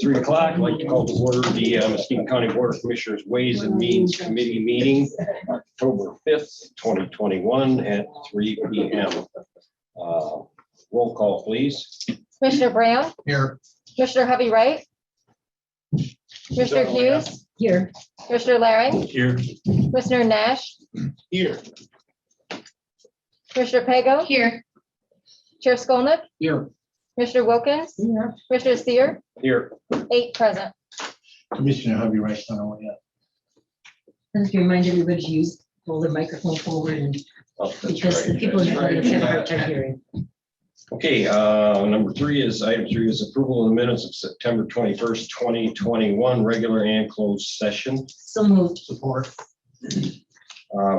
3 o'clock, I'd like to call to order the Muskegon County Board of Commissioners Ways and Means Committee meeting, October 5th, 2021 at 3 p.m. Roll call, please. Commissioner Brown, Here. Commissioner Hovey-Wright, Commissioner Hughes, Here. Commissioner Laring, Here. Commissioner Nash, Here. Commissioner Pago, Here. Chair Skolnick, Here. Commissioner Wilkins, Commissioner Seer, Here. 8 present. Commissioner Hovey-Wright, not on yet. I'd like to remind everybody to hold the microphone forward and Oh, that's because the right. people in the That's audience have a right. hard time hearing. Okay, item 3 is approval of the minutes of September 21st, 2021, regular and closed session. So moved. Support. We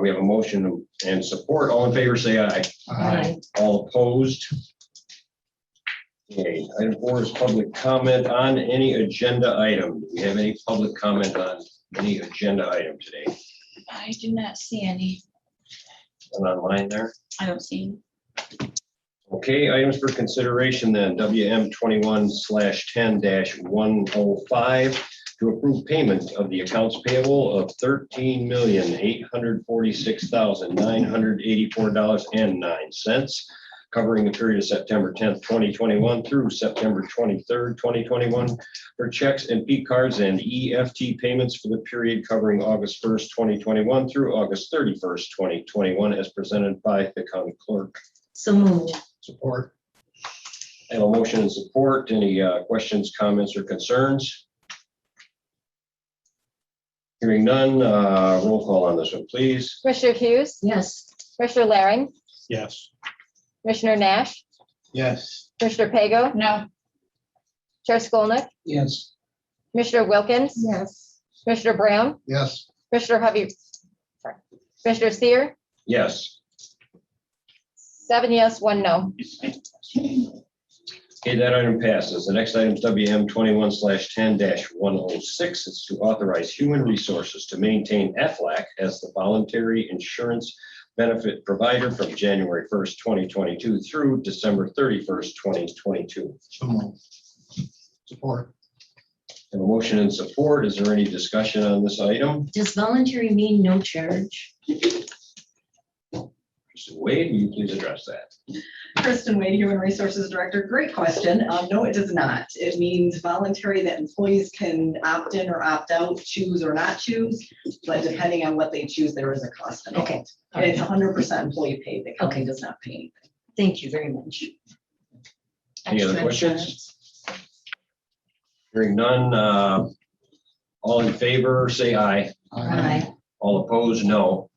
have a motion and support. All in favor, say aye. Aye. All opposed? Okay, item 4 is public comment on any agenda item. Do we have any public comment on any agenda item today? I do not see any. And online there? I don't see any. Okay, items for consideration then, WM 21/10-105 to approve payment of the accounts payable of $13,846,984.09, covering the period of September 10th, 2021 through September 23rd, 2021 for checks and P cards and EFT payments for the period covering August 1st, 2021 through August 31st, 2021 as presented by the county clerk. So moved. Support. I have a motion and support. Any questions, comments, or concerns? Hearing none, roll call on this one, please. Commissioner Hughes, Yes. Commissioner Laring, Yes. Commissioner Nash, Yes. Commissioner Pago, No. Chair Skolnick, Yes. Commissioner Wilkins, Yes. Commissioner Brown, Yes. Commissioner Seer, Yes. 7 yes, 1 no. Okay, that item passes. The next item is WM 21/10-106. It's to authorize human resources to maintain AFLAC as the voluntary insurance benefit provider from January 1st, 2022 through December 31st, 2022. So moved. Support. Have a motion and support. Is there any discussion on this item? Does voluntary mean no charge? Mr. Wade, will you please address that? Kristen Wade, Human Resources Director. Great question. No, it does not. It means voluntary, that employees can opt in or opt out, choose or not choose, but depending on what they choose, there is a cost involved. Okay. And it's 100% employee paid. The county Okay. does not pay anything. Thank you very much. Any other Extra questions? insurance. Hearing none, all in favor, say aye. Aye. All opposed, no.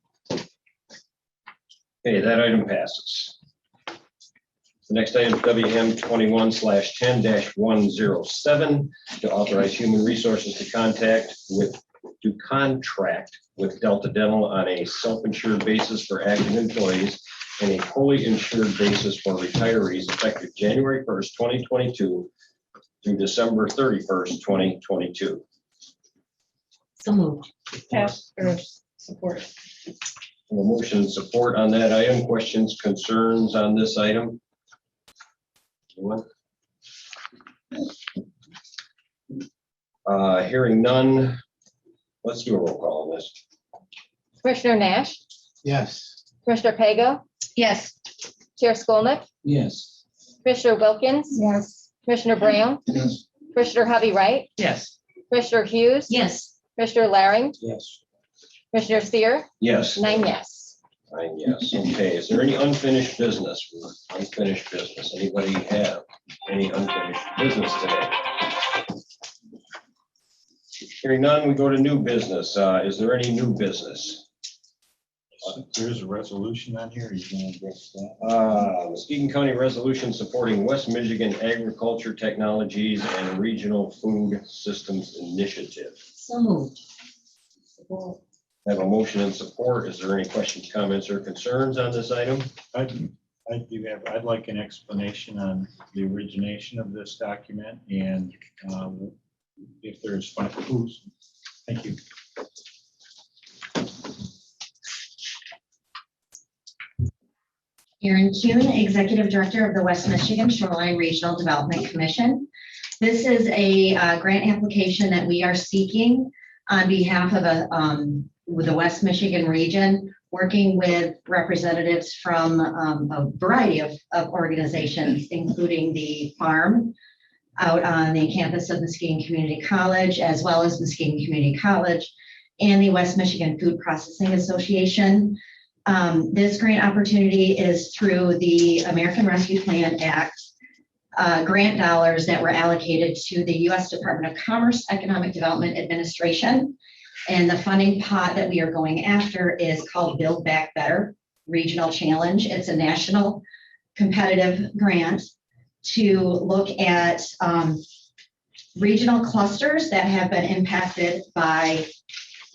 Okay, that item passes. The next item is WM 21/10-107 to authorize human resources to contract with Delta Dental on a self-insured basis for active employees and a fully insured basis for retirees effective January 1st, 2022 through December 31st, 2022. So moved. Pass or support. A motion and support on that item. Questions, concerns on this item? Anyone? Hearing none. Let's do a roll call on this. Commissioner Nash, Yes. Commissioner Pago, Yes. Chair Skolnick, Yes. Commissioner Wilkins, Yes. Commissioner Brown, Yes. Commissioner Hovey-Wright, Yes. Commissioner Hughes, Yes. Commissioner Laring, Yes. Commissioner Seer, Yes. 9 yes. 9 yes. Okay, is there any unfinished business? Unfinished business. Anybody have any unfinished business today? Hearing none, we go to new business. Is there any new business? There's a resolution on here. You can address that. Muskegon County resolution supporting West Michigan Agriculture Technologies and Regional Food Systems Initiative. So moved. I have a motion and support. Is there any questions, comments, or concerns on this item? I'd like an explanation on the origination of this document and if there's who's. Thank you. Erin Kuhn, Executive Director of the West Michigan Shoreline Regional Development Commission. This is a grant application that we are seeking on behalf of with the West Michigan region, working with representatives from a variety of organizations, including the farm out on the campus of Muskegon Community College, as well as Muskegon Community College and the West Michigan Food Processing Association. This grant opportunity is through the American Rescue Plan Act grant dollars that were allocated to the U.S. Department of Commerce Economic Development Administration. And the funding pot that we are going after is called Build Back Better Regional Challenge. It's a national competitive grant to look at regional clusters that have been impacted by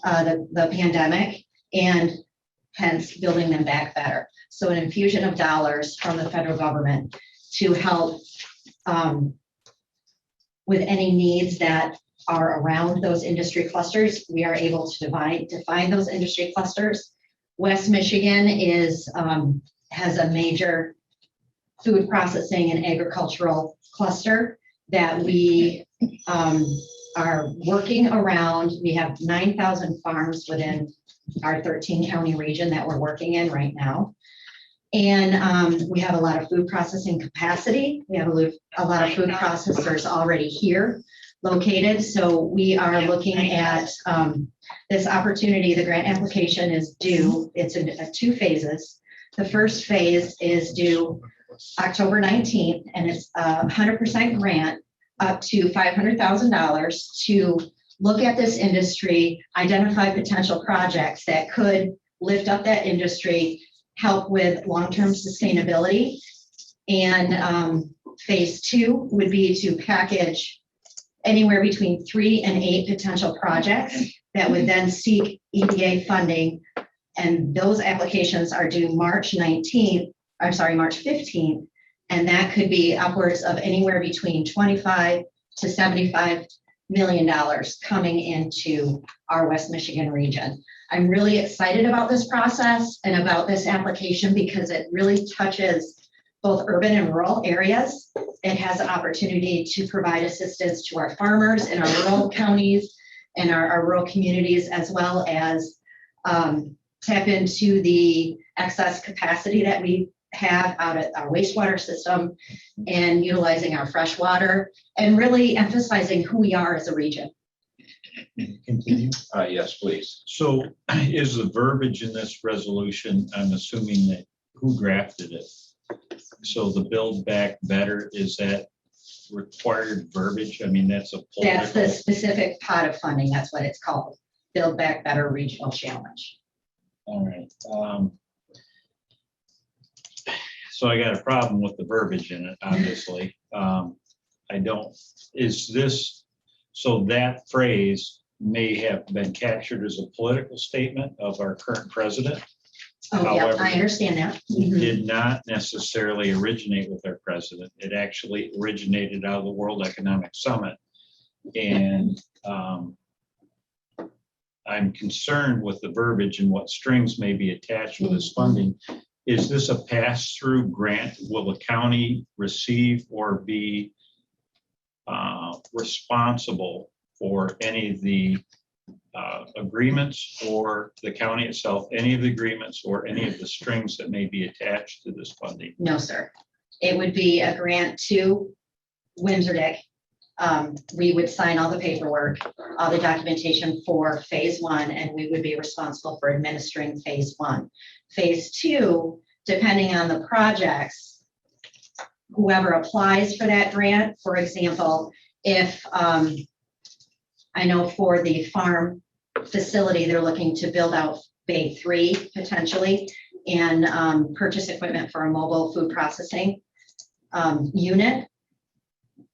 the pandemic and hence building them back better. So an infusion of dollars from the federal government to help with any needs that are around those industry clusters. We are able to define those industry clusters. West Michigan has a major food processing and agricultural cluster that we are working around. We have 9,000 farms within our 13 county region that we're working in right now. And we have a lot of food processing capacity. We have a lot of food processors already here located. So we are looking at this opportunity. The grant application is due. It's in 2 phases. The first phase is due October 19th, and it's a 100% grant up to $500,000 to look at this industry, identify potential projects that could lift up that industry, help with long-term sustainability. And phase 2 would be to package anywhere between 3 and 8 potential projects that would then seek EDA funding. And those applications are due March 15th. And that could be upwards of anywhere between $25 to $75 million coming into our West Michigan region. I'm really excited about this process and about this application because it really touches both urban and rural areas. It has an opportunity to provide assistance to our farmers in our rural counties and our rural communities, as well as tap into the excess capacity that we have out at our wastewater system and utilizing our fresh water and really emphasizing who we are as a region. Continue. Yes, please. So is the verbiage in this resolution, I'm assuming that who drafted it? So the Build Back Better, is that required verbiage? I mean, that's a That's the political. specific pot of funding. That's what it's called. Build Back Better Regional Challenge. All right. So I got a problem with the verbiage in it, obviously. I don't, is this, so that phrase may have been captured as a political statement of our current president. Oh, yeah, However, I understand that. It did not necessarily originate with our president. It actually originated out of the World Economic Summit. And I'm concerned with the verbiage and what strings may be attached with this funding. Is this a pass-through grant? Will the county receive or be responsible for any of the agreements, or the county itself, any of the agreements or any of the strings that may be attached to this funding? No, sir. It would be a grant to Windsor Dick. We would sign all the paperwork, all the documentation for phase 1, and we would be responsible for administering phase 1. Phase 2, depending on the projects, whoever applies for that grant, for example, if I know for the farm facility, they're looking to build out Bay 3 potentially and purchase equipment for a mobile food processing unit.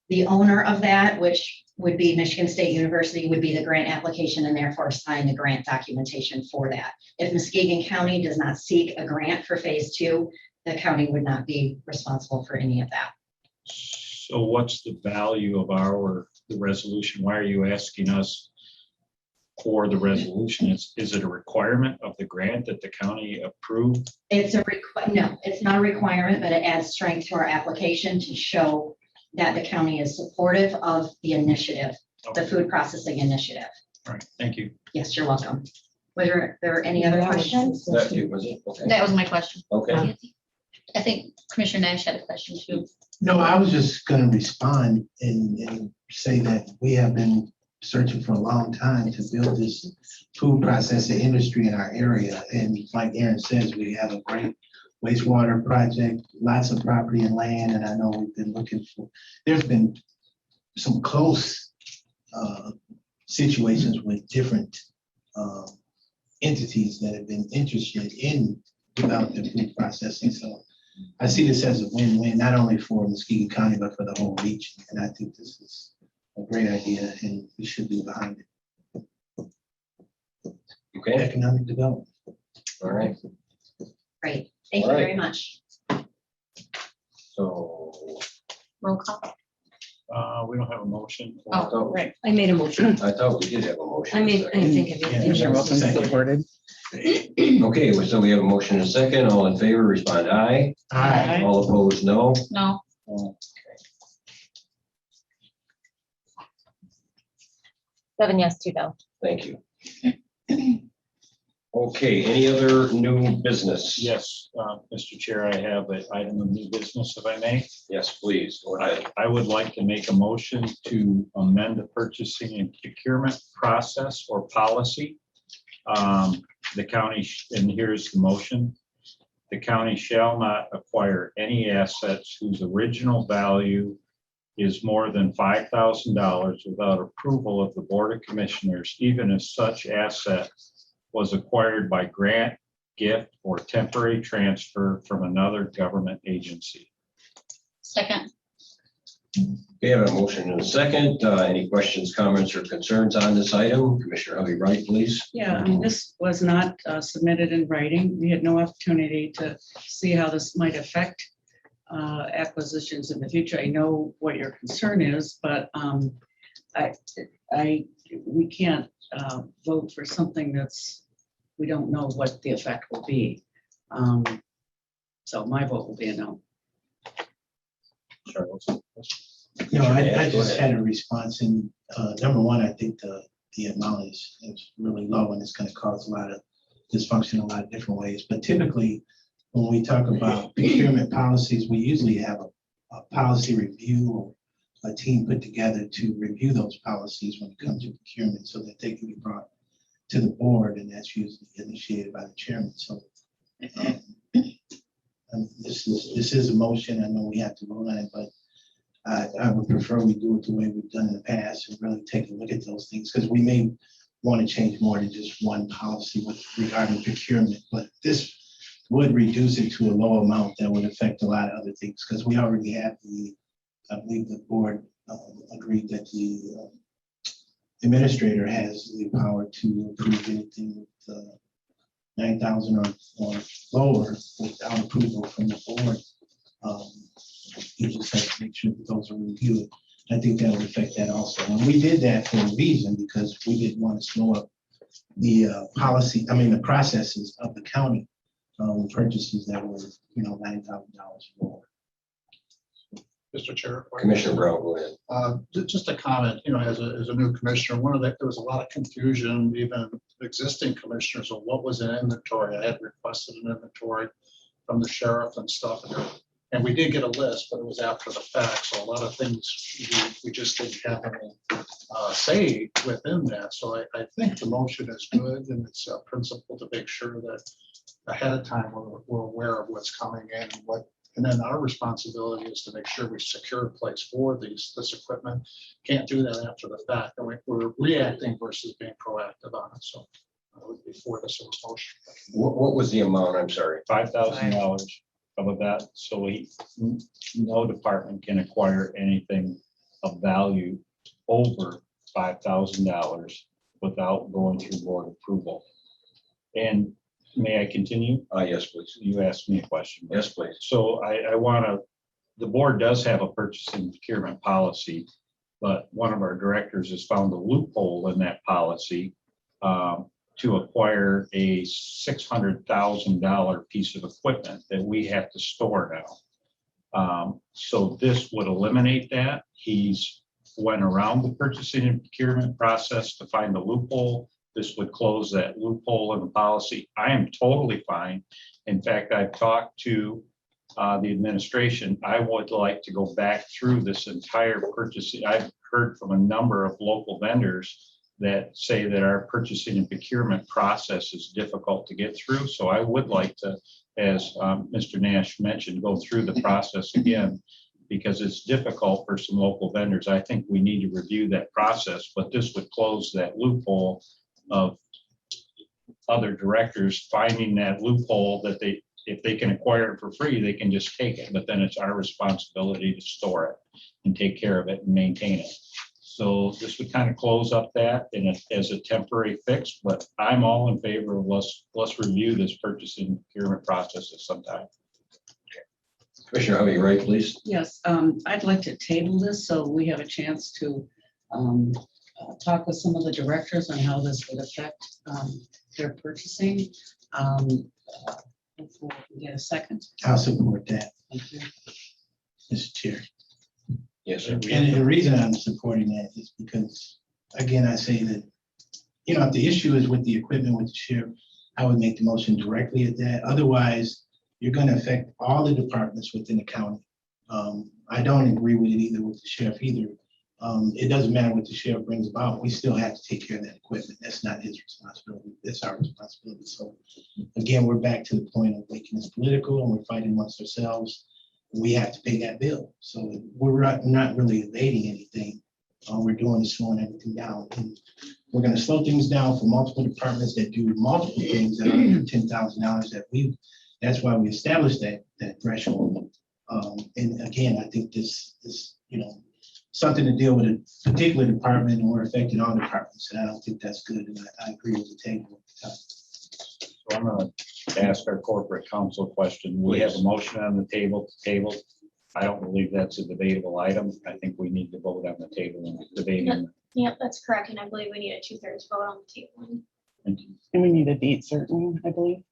The owner of that, which would be Michigan State University, would be the grant application and therefore sign the grant documentation for that. If Muskegon County does not seek a grant for phase 2, the county would not be responsible for any of that. So what's the value of the resolution? Why are you asking us for the resolution? Is it a requirement of the grant that the county approve? It's no, it's not a requirement, but it adds strength to our application to show that the county is supportive of the initiative, the food processing initiative. All right, thank you. Yes, you're welcome. Were there any other questions? That it was it? Okay. That was my question. Okay. I think Commissioner Nash had a question too. No, I was just gonna respond and say that we have been searching for a long time to build this food processing industry in our area. And like Aaron says, we have a great wastewater project, lots of property and land, and I know we've been looking for, there's been some close situations with different entities that have been interested in developing food processing. So I see this as a win-win, not only for Muskegon County, but for the whole region. And I think this is a great idea and we should be behind it. Okay, Economic development. all right. Great, thank you All right. very much. So Roll call. We don't have a motion. for- Oh, right. I made a motion. I thought we did have a motion. I made, I think of Yeah, it. you're welcome. Supported. Okay, so we have a motion and a second. All in favor, respond aye. Aye. All opposed, no. No, 7 yes, 2 no. Thank you. Okay, any other new business? Yes, Mr. Chair, I have an item of new business, if I may. Yes, please. Go ahead. I would like to make a motion to amend the purchasing and procurement process or policy. The county, and here's the motion. The county shall not acquire any assets whose original value is more than $5,000 without approval of the Board of Commissioners, even if such asset was acquired by grant, gift, or temporary transfer from another government agency. second. We have a motion and a second. Any questions, comments, or concerns on this item? Commissioner Hovey Wright, please. Yeah, this was not submitted in writing. We had no opportunity to see how this might affect acquisitions in the future. I know what your concern is, but we can't vote for something that's, we don't know what the effect will be. So my vote will be a no. Charles? You know, I Yeah, go just ahead. had a response and number one, I think the amount is really low and it's gonna cause a lot of dysfunction in a lot of different ways. But typically, when we talk about procurement policies, we usually have a policy review or a team put together to review those policies when it comes to procurement so that they can be brought to the board, and that's usually initiated by the chairman. So this is a motion. I know we have to vote on it, but I would prefer we do it the way we've done in the past and really take a look at those things, because we may want to change more than just one policy regarding procurement, but this would reduce it to a low amount that would affect a lot of other things, because we already have I believe the board agreed that the administrator has the power to approve anything with 9,000 or lower without approval from the board. You just have to make sure that those are reviewed. I think that would affect that also. And we did that for a reason, because we didn't want to slow up the the processes of the county purchases that were, $9,000 more. Mr. Chair. Commissioner Brown, go ahead. Just a comment, as a new commissioner, there was a lot of confusion, even existing commissioners, of what was in inventory. I had requested an inventory from the sheriff and stuff. And we did get a list, but it was after the fact. So a lot of things we just didn't have any say within that. So I think the motion is good, and it's a principle to make sure that ahead of time we're aware of what's coming in and what. And then our responsibility is to make sure we secure a place for this equipment. Can't do that after the fact. And we're reacting versus being proactive on it. So I would be for this motion. What was the amount? I'm sorry. $5,000 of that, so no department can acquire anything of value over $5,000 without going through board approval. And may I continue? Yes, please. You asked me a question. Yes, please. So I want to, the board does have a purchasing procurement policy, but one of our directors has found a loophole in that policy to acquire a $600,000 piece of equipment that we have to store now. So this would eliminate that. He's went around the purchasing and procurement process to find a loophole. This would close that loophole in the policy. I am totally fine. In fact, I've talked to the administration. I would like to go back through this entire purchasing. I've heard from a number of local vendors that say that our purchasing and procurement process is difficult to get through. So I would like to, as Mr. Nash mentioned, go through the process again, because it's difficult for some local vendors. I think we need to review that process, but this would close that loophole of other directors finding that loophole that they, if they can acquire it for free, they can just take it, but then it's our responsibility to store it and take care of it and maintain it. So this would kind of close up that as a temporary fix, but I'm all in favor of let's review this purchasing procurement process at some time. Commissioner Hovey, right, please? Yes, I'd like to table this so we have a chance to talk with some of the directors on how this would affect their purchasing. Hopefully we can get a second. I'll support that, Thank you. Mr. Chair. Yes, sir. And the reason I'm supporting that is because, again, I say that, you know, if the issue is with the equipment with the sheriff, I would make the motion directly at that. Otherwise, you're gonna affect all the departments within the county. I don't agree with it either with the sheriff either. It doesn't matter what the sheriff brings about. We still have to take care of that equipment. That's not his responsibility. That's our responsibility. So again, we're back to the point of making this political and we're fighting amongst ourselves. We have to pay that bill. So we're not really evading anything. All we're doing is slowing everything down. And we're gonna slow things down for multiple departments that do multiple things that are under $10,000 that's why we established that threshold. And again, I think this, you know, something to deal with a particular department and we're affecting all departments. And I don't think that's good. And I agree with the table. So I'm gonna ask our corporate counsel question. We have a motion on the table. I don't believe that's a debatable item. I think we need to vote on the table and debate. Yep, that's correct. And I believe we need a 2/3 vote on the table Thank you. And we need a date certain, I believe.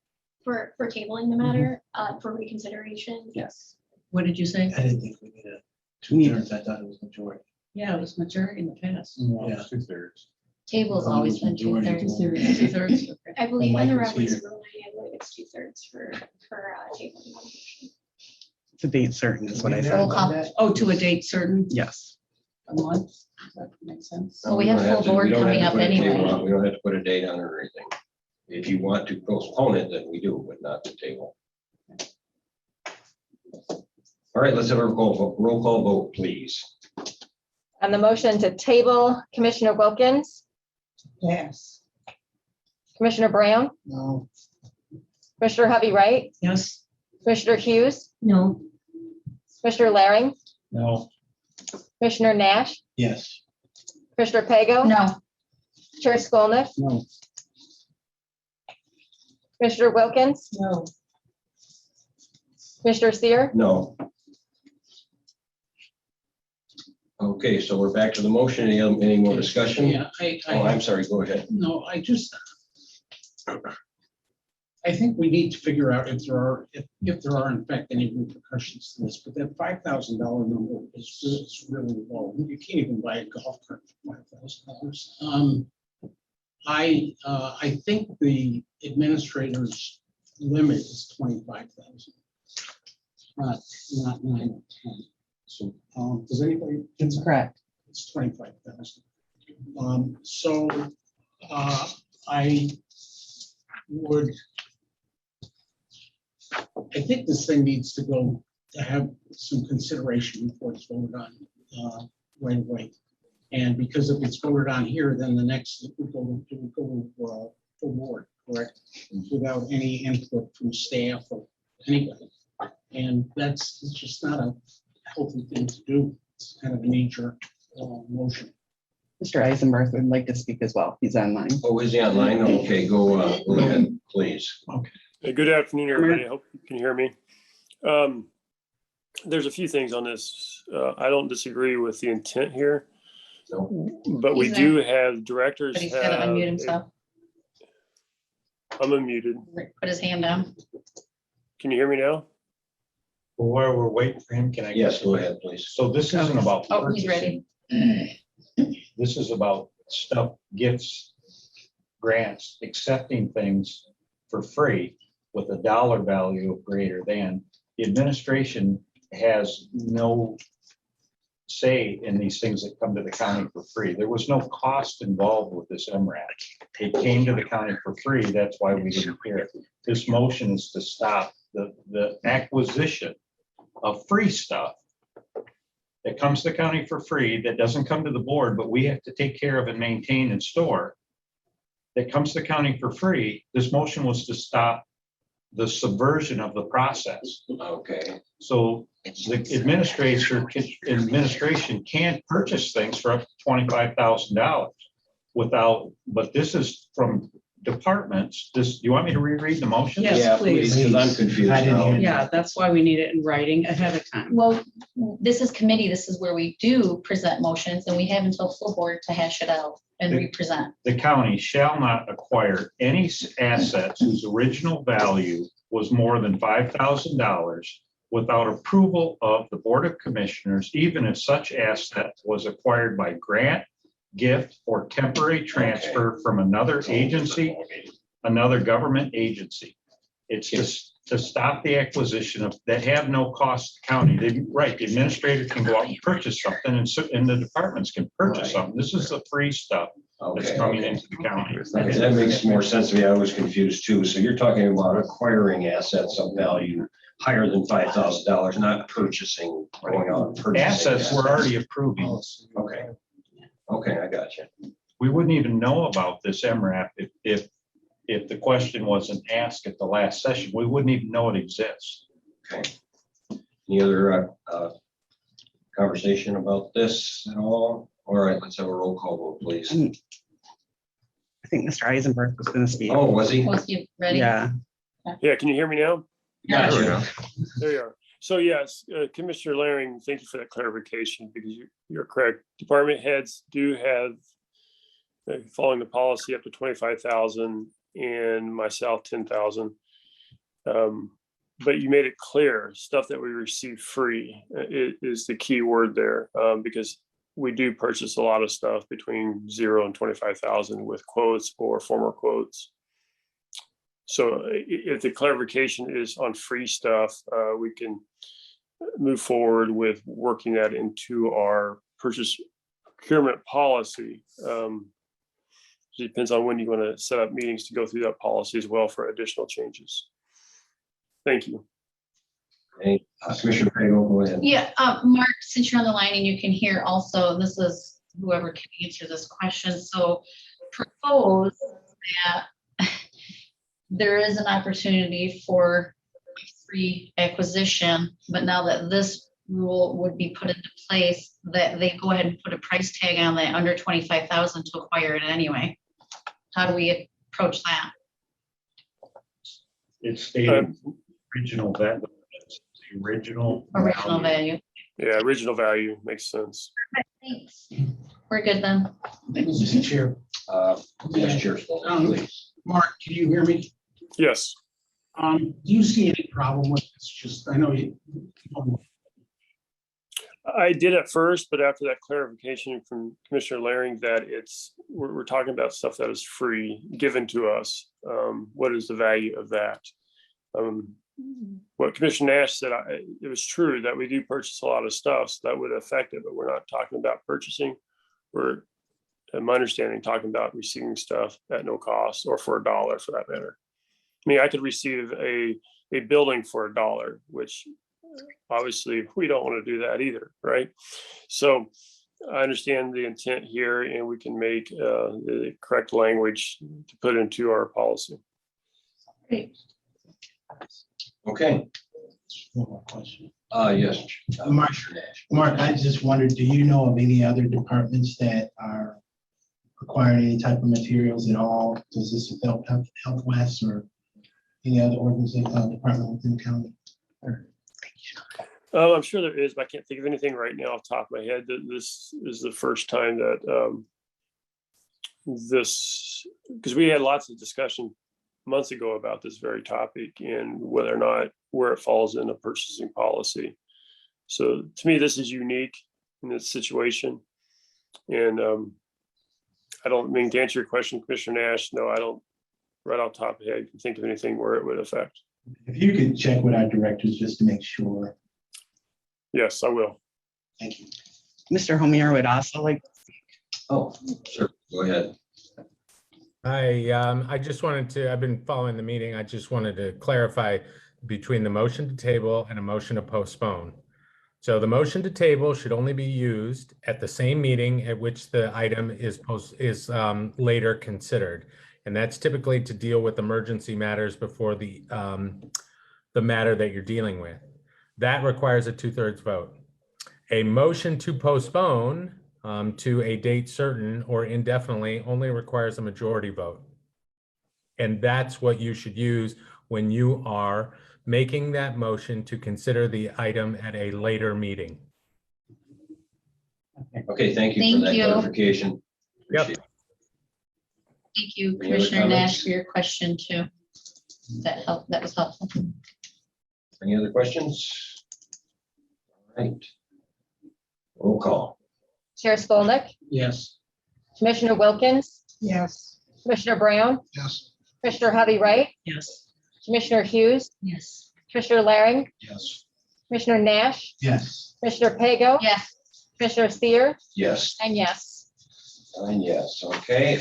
for tabling the matter, for reconsideration. Yes. What did you say? I didn't think we needed a 2/3. I thought it was majority. Yeah, it was majority in the past. Yeah. 2/3. Table's always been Majority 2/3. 2/3. Okay. I believe in the Mike was reference here. rule, I believe it's 2/3 for tabling. the motion. It's a date certain is what I Roll said. call. Oh, to a date certain, Yes. a month? Does that make sense? Well, we have don't full board we don't coming have to up put a table anyway. on. We don't have to put a date on it or anything. If you want to postpone it, then we do, but not the table. All right, let's have a roll call vote, please. On the motion to table, Commissioner Wilkins, Yes. Commissioner Brown, No. Commissioner Hovey Wright, Yes. Commissioner Hughes, No. Commissioner Laring, No. Commissioner Nash, Yes. Commissioner Pago. No. Chair Skolnick, No. Commissioner Wilkins, No. Commissioner Seer, No. Okay, so we're back to the motion. Any more discussion? Yeah, Oh, I'm sorry, go ahead. no, I think we need to figure out if there are in fact any repercussions to this, but that $5,000 number is really low. You can't even buy a golf cart for $5,000. I think the administrator's limit is 25,000. Not 9 or 10. So, does anybody? That's correct. It's 25,000. So I think this thing needs to go to have some consideration before it's voted on right away. And because if it's voted on here, then the next it would go to full board, correct? Without any input from staff or anybody. And it's just not a healthy thing to do. It's kind of a knee-jerk motion. Mr. Eisenberg would like to speak as well. He's online. Oh, is he online? Okay, go ahead, please. Hey, good afternoon, everybody. I hope you can hear me. There's a few things on this. I don't disagree with the intent here, No. but we He's do have directors. But he's got to unmute himself. I'm unmuted. Put his hand down. Can you hear me now? Well, while we're waiting for him, can I? Yes, go ahead, please. So this isn't about. Oh, he's ready. purchasing. This is about stuff, gifts, grants, accepting things for free with a dollar value of greater than. The administration has no say in these things that come to the county for free. There was no cost involved with this MRAP. It came to the county for free. That's why we didn't hear it. This motion is to stop the acquisition of free stuff that comes to the county for free, that doesn't come to the board, but we have to take care of and maintain and store, that comes to the county for free. This motion was to stop the subversion of the process. Okay, So the administration can't purchase things for up to $25,000 without, but this is from departments. This, do you want me to reread the motion? Yes, yeah, please. please, because I'm confused I didn't now. hear. Yeah, that's why we need it in writing ahead of time. Well, this is committee. This is where we do present motions and we have until full board to hash it out and represent. The county shall not acquire any assets whose original value was more than $5,000 without approval of the Board of Commissioners, even if such asset was acquired by grant, gift, or temporary transfer from another agency, another government agency. It's just to stop the acquisition of, that have no cost to county. Right, the administrator can go out and purchase something and the departments can purchase something. This is the free stuff that's Okay, coming okay. into the county. Okay, that makes more sense to me. I was confused too. So you're talking about acquiring assets of value higher than $5,000, not purchasing, going out and purchasing. Assets we're already approving. Okay. Okay, I got you. We wouldn't even know about this MRAP if the question wasn't asked at the last session. We wouldn't even know it exists. Okay. Any other conversation about this at all? All right, let's have a roll call vote, please. I think Mr. Eisenberg was gonna speak. Oh, was he? Was you ready? Yeah, Yeah, can you hear me now? Gotcha. There you are. So yes, Commissioner Laring, thank you for that clarification because you're correct. Department heads do have, following the policy, up to 25,000 and myself 10,000. But you made it clear, stuff that we receive free is the key word there, because we do purchase a lot of stuff between 0 and 25,000 with quotes or former quotes. So if the clarification is on free stuff, we can move forward with working that into our purchase procurement policy. It depends on when you want to set up meetings to go through that policy as well for additional changes. Thank you. Okay, Commissioner Pagel, go ahead. Yeah, Mark, since you're on the line and you can hear also, this is whoever can answer this question. So propose that there is an opportunity for free acquisition, but now that this rule would be put into place, that they go ahead and put a price tag on that under 25,000 to acquire it anyway. How do we approach that? It's stated original value. The original Value. Yeah, original value makes sense. Thanks. We're good then. Mr. Chair, Yes, Chair. Please. Mark, can you hear me? Yes. Do you see any problem with this? Just, I know you. I did at first, but after that clarification from Commissioner Laring that we're talking about stuff that is free, given to us. What is the value of that? What Commissioner Nash said, it was true that we do purchase a lot of stuff, so that would affect it, but we're not talking about purchasing. We're, in my understanding, talking about receiving stuff at no cost or for $1 for that matter. I mean, I could receive a building for $1, which obviously we don't want to do that either, right? So I understand the intent here, and we can make the correct language to put into our policy. Great. Okay, One more question. yes. Mark. Commissioner Nash. Mark, I just wondered, do you know of any other departments that are acquiring any type of materials at all? Does this affect Health West or any other organization, department within the county? I'm sure there is, but I can't think of anything right now off the top of my head. This is the first time that because we had lots of discussion months ago about this very topic and whether or not where it falls in a purchasing policy. So to me, this is unique in this situation. And I don't mean to answer your question, Commissioner Nash. No, I don't, right off the top of the head, think of anything where it would affect. If you could check with our directors just to make sure. Yes, I will. Thank you. Mr. Homier would also like, Oh, sure, go ahead. I just wanted to, I've been following the meeting. I just wanted to clarify between the motion to table and a motion to postpone. So the motion to table should only be used at the same meeting at which the item is later considered. And that's typically to deal with emergency matters before the matter that you're dealing with. That requires a 2/3 vote. A motion to postpone to a date certain or indefinitely only requires a majority vote. And that's what you should use when you are making that motion to consider the item at a later meeting. Okay, thank you for Thank that you. clarification. Yep. Appreciate it. Thank you, Any other Commissioner comments? Nash, for your question too. That helped, that was helpful. Any other questions? All right. Roll call. Chair Skolnick, Yes. Commissioner Wilkins, Yes. Commissioner Brown, Yes. Commissioner Javi Wright, Yes. Commissioner Hughes, Yes. Commissioner Laring, Yes. Commissioner Nash, Yes. Commissioner Pago, Yes. Commissioner Seer, Yes. and yes. And yes, okay.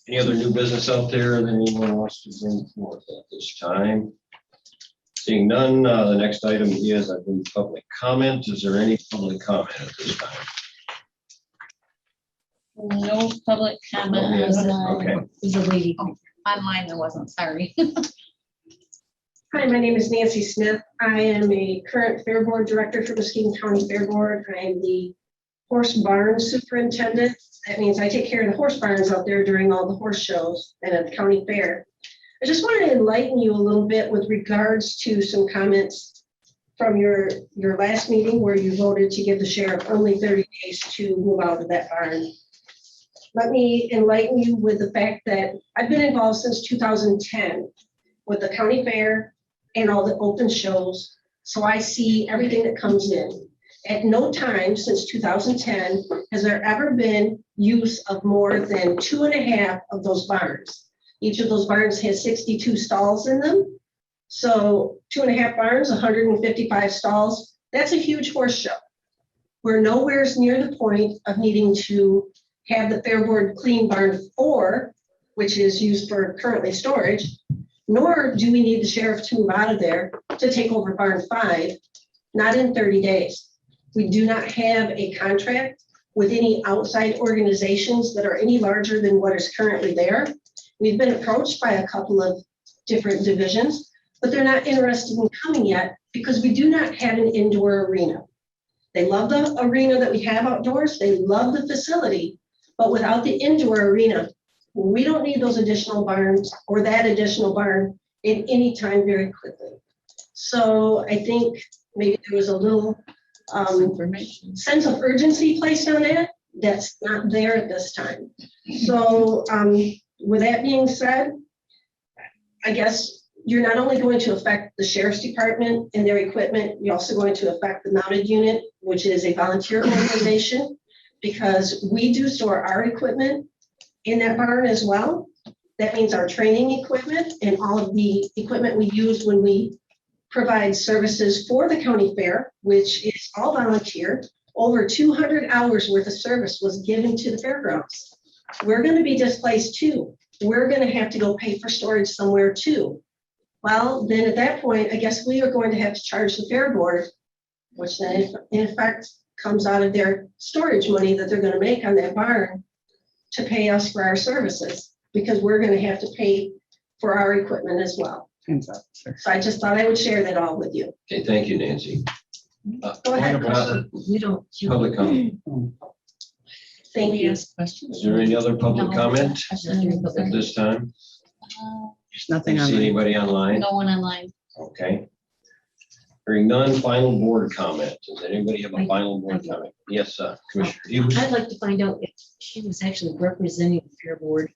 Any other new business out there that anyone wants to bring forth at this time? Seeing none, the next item is, I believe, public comment. Is there any public comment at this time? No public comment. Okay. There's a lady. Oh, online there wasn't, sorry. Hi, my name is Nancy Smith. I am a current Fair Board Director for Muskegon County Fair Board. I am the horse barn superintendent. That means I take care of the horse barns out there during all the horse shows and at the county fair. I just wanted to enlighten you a little bit with regards to some comments from your last meeting where you voted to give the sheriff only 30 days to move out of that barn. Let me enlighten you with the fact that I've been involved since 2010 with the county fair and all the open shows. So I see everything that comes in. At no time since 2010 has there ever been use of more than 2.5 of those barns. Each of those barns has 62 stalls in them. So 2.5 barns, 155 stalls. That's a huge horse show. We're nowhere near the point of needing to have the Fair Board clean barn 4, which is used for currently storage, nor do we need the sheriff to move out of there to take over barn 5, not in 30 days. We do not have a contract with any outside organizations that are any larger than what is currently there. We've been approached by a couple of different divisions, but they're not interested in coming yet because we do not have an indoor arena. They love the arena that we have outdoors. They love the facility, but without the indoor arena, we don't need those additional barns or that additional barn in any time very quickly. So I think maybe there was a little sense of urgency placed on that. That's not there at this time. So with that being said, I guess you're not only going to affect the sheriff's department and their equipment, you're also going to affect the mounted unit, which is a volunteer organization, because we do store our equipment in that barn as well. That means our training equipment and all of the equipment we use when we provide services for the county fair, which is all volunteer. Over 200 hours worth of service was given to the fairgrounds. We're going to be displaced too. We're going to have to go pay for storage somewhere too. Well, then at that point, I guess we are going to have to charge the fair board, which then in effect comes out of their storage money that they're going to make on that barn to pay us for our services, because we're going to have to pay for our equipment as well. So I just thought I would share that all with you. Okay, thank you, Nancy. Go ahead. You don't. Public comment. Thank you. Is there any other public comment at this time? There's nothing See on. anybody online? No one online. Okay. Hearing none, final board comment. Does anybody have a final board comment? Yes, Commissioner Hughes. I'd like to find out if she was actually representing the Fair Board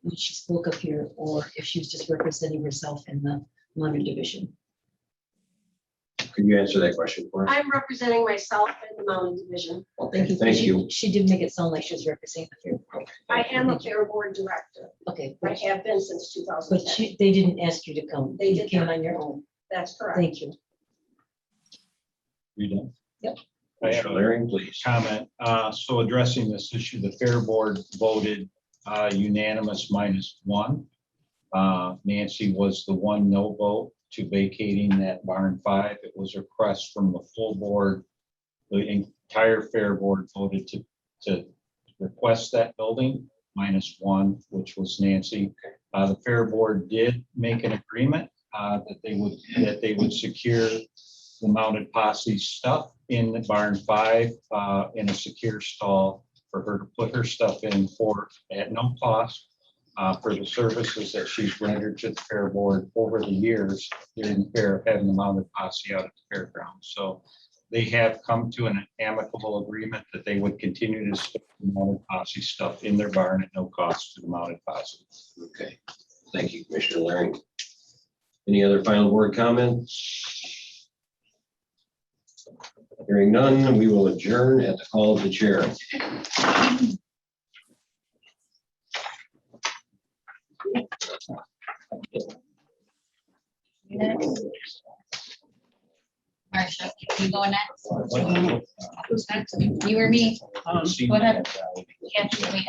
when she spoke up here, or if she was just representing herself in the Laundry Division. Could you answer that question for us? I'm representing myself in the mountain division. Well, thank you. Thank She- you. She did make it sound like she was representing the fair board. I am a fair board director. Okay, I but have been since 2010. they didn't ask you to come. They You did came not. on your own. That's correct. Thank you. You done? Yep. I have Commissioner a Laring, please. comment. So addressing this issue, the Fair Board voted unanimous -1. Nancy was the one no vote to vacating that barn 5. It was a request from the full board. The entire Fair Board voted to request that building -1, which was Nancy. The Fair Board did make an agreement that they would secure the mounted posse stuff in the barn 5 in a secure stall for her to put her stuff in for at no cost for the services that she's rendered to the Fair Board over the years during the fair, having the mounted posse out at the fairgrounds. So they have come to an amicable agreement that they would continue to store the mounted posse stuff in their barn at no cost to the mounted posse. Okay, thank you, Commissioner Laring. Any other final board comments? Hearing none, we will adjourn at the call of the chair. Marcia, you going next? Who's next? You or me? Go ahead. Kathy, wait.